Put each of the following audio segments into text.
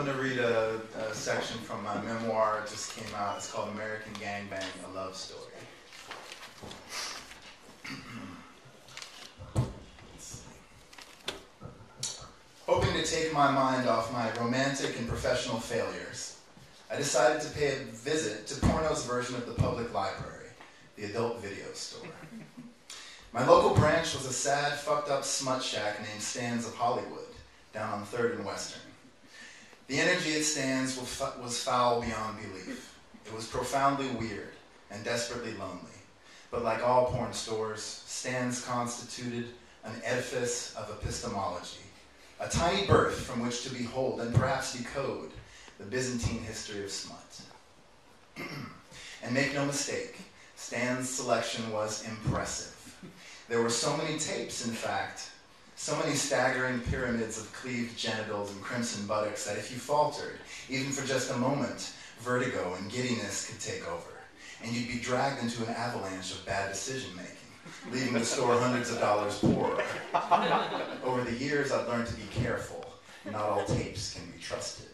going to read a section from my memoir. It just came out. It's called American Gangbang, A Love Story. Hoping to take my mind off my romantic and professional failures, I decided to pay a visit to Porno's version of the public library, the adult video store. My local branch was a sad, fucked up smut shack named Stan's of Hollywood, down on 3rd and Western. The energy at Stan's was foul beyond belief. It was profoundly weird and desperately lonely. But like all porn stores, Stan's constituted an edifice of epistemology, a tiny birth from which to behold and perhaps decode the Byzantine history of smut. And make no mistake, Stan's selection was impressive. There were so many tapes, in fact, so many staggering pyramids of cleaved genitals and crimson buttocks that if you faltered, even for just a moment, vertigo and giddiness could take over, and you'd be dragged into an avalanche of bad decision-making, leaving the store hundreds of dollars poorer. Over the years, I've learned to be careful. Not all tapes can be trusted.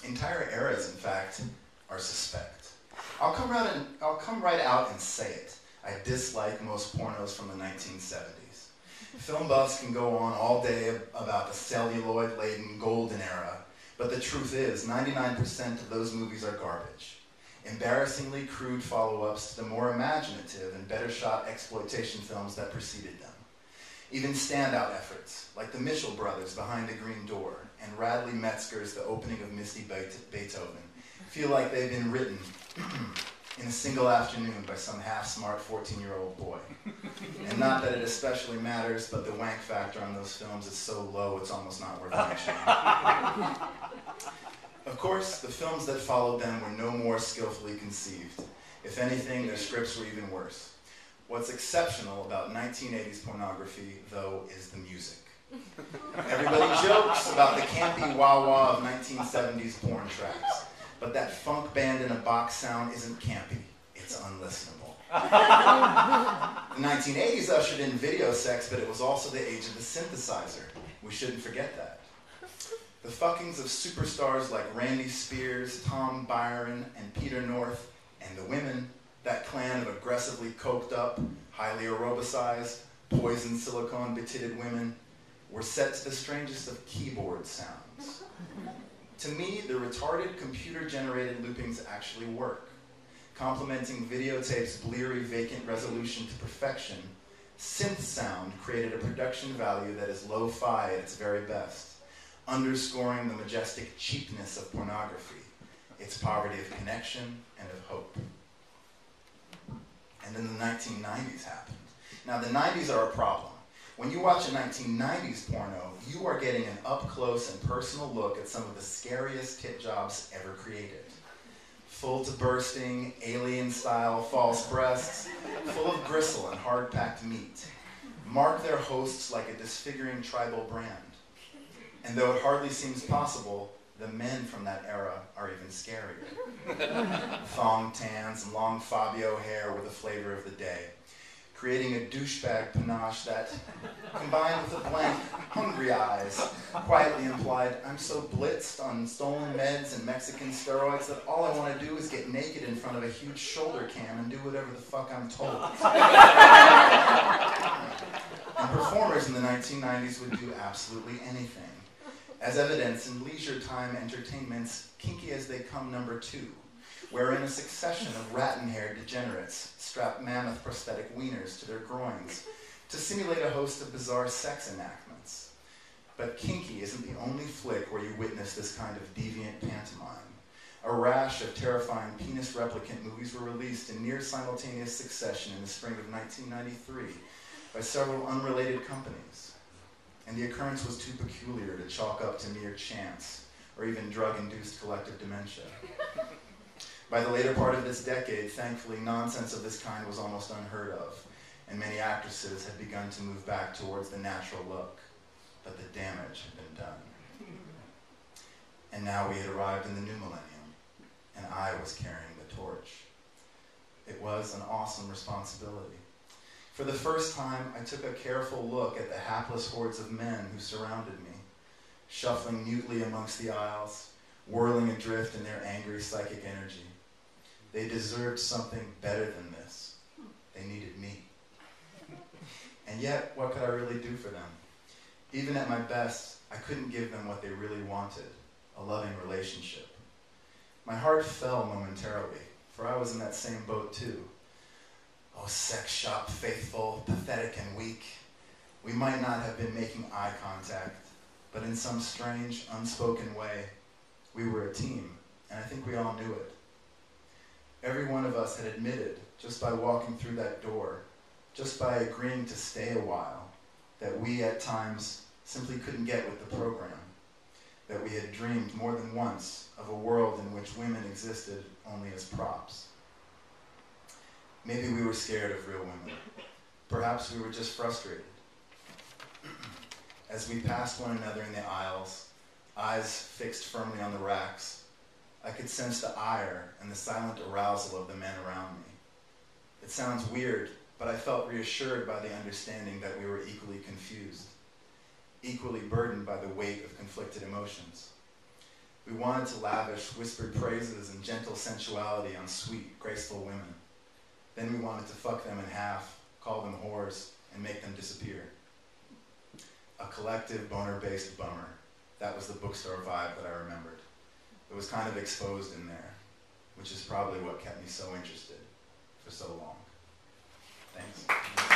Entire eras, in fact, are suspect. I'll come right out and say it. I dislike most pornos from the 1970s. Film buffs can go on all day about the celluloid-laden golden era, but the truth is, 99% of those movies are garbage. Embarrassingly crude follow-ups to the more imaginative and better-shot exploitation films that preceded them. Even standout efforts, like the Mitchell brothers' Behind the Green Door and Radley Metzger's The Opening of Misty Beethoven, feel like they've been written in a single afternoon by some half-smart 14-year-old boy. And not that it especially matters, but the wank factor on those films is so low it's almost not worth mentioning. Of course, the films that followed them were no more skillfully conceived. If anything, their scripts were even worse. What's exceptional about 1980s pornography, though, is the music. Everybody jokes about the campy wah-wah of 1970s porn tracks, but that funk band in a box sound isn't campy, it's unlistenable. The 1980s ushered in video sex, but it was also the age of the synthesizer. We shouldn't forget that. The fuckings of superstars like Randy Spears, Tom Byron, and Peter North, and the women, that clan of aggressively coked up, highly aerobicized, poisoned silicone-betitted women, were set to the strangest of keyboard sounds. To me, the retarded computer-generated loopings actually work. Complementing videotape's bleary, vacant resolution to perfection, synth sound created a production value that is lo-fi at its very best, underscoring the majestic cheapness of pornography, its poverty of connection and of hope. And then the 1990s happened. Now, the 90s are a problem. When you watch a 1990s porno, you are getting an up-close and personal look at some of the scariest tit jobs ever created. Full to bursting, alien-style false breasts, full of gristle and hard-packed meat, mark their hosts like a disfiguring tribal brand. And though it hardly seems possible, the men from that era are even scarier. Thong tans and long Fabio hair were the flavor of the day, creating a douchebag panache that, combined with the blank, hungry eyes, quietly implied, I'm so blitzed on stolen meds and Mexican steroids that all I want to do is get naked in front of a huge shoulder cam and do whatever the fuck I'm told. And performers in the 1990s would do absolutely anything. As evidence in leisure time entertainment's Kinky As They Come #2, wherein a succession of rattan-haired degenerates strap mammoth prosthetic wieners to their groins to simulate a host of bizarre sex enactments. But Kinky isn't the only flick where you witness this kind of deviant pantomime. A rash of terrifying penis-replicant movies were released in near simultaneous succession in the spring of 1993 by several unrelated companies. And the occurrence was too peculiar to chalk up to mere chance or even drug-induced collective dementia. By the later part of this decade, thankfully, nonsense of this kind was almost unheard of, and many actresses had begun to move back towards the natural look, but the damage had been done. And now we had arrived in the new millennium, and I was carrying the torch. It was an awesome responsibility. For the first time, I took a careful look at the hapless hordes of men who surrounded me. shuffling mutely amongst the aisles, whirling adrift in their angry psychic energy. They deserved something better than this. They needed me. And yet, what could I really do for them? Even at my best, I couldn't give them what they really wanted, a loving relationship. My heart fell momentarily, for I was in that same boat too. Oh, sex shop faithful, pathetic and weak. We might not have been making eye contact, but in some strange, unspoken way, we were a team, and I think we all knew it. Every one of us had admitted, just by walking through that door, just by agreeing to stay a while, that we at times simply couldn't get with the program, that we had dreamed more than once of a world in which women existed only as props. Maybe we were scared of real women. Perhaps we were just frustrated. As we passed one another in the aisles, eyes fixed firmly on the racks, I could sense the ire and the silent arousal of the men around me. It sounds weird, but I felt reassured by the understanding that we were equally confused, equally burdened by the weight of conflicted emotions. We wanted to lavish whispered praises and gentle sensuality on sweet, graceful women. Then we wanted to fuck them in half, call them whores, and make them disappear. A collective boner-based bummer. That was the bookstore vibe that I remembered. It was kind of exposed in there, which is probably what kept me so interested for so long. Thanks.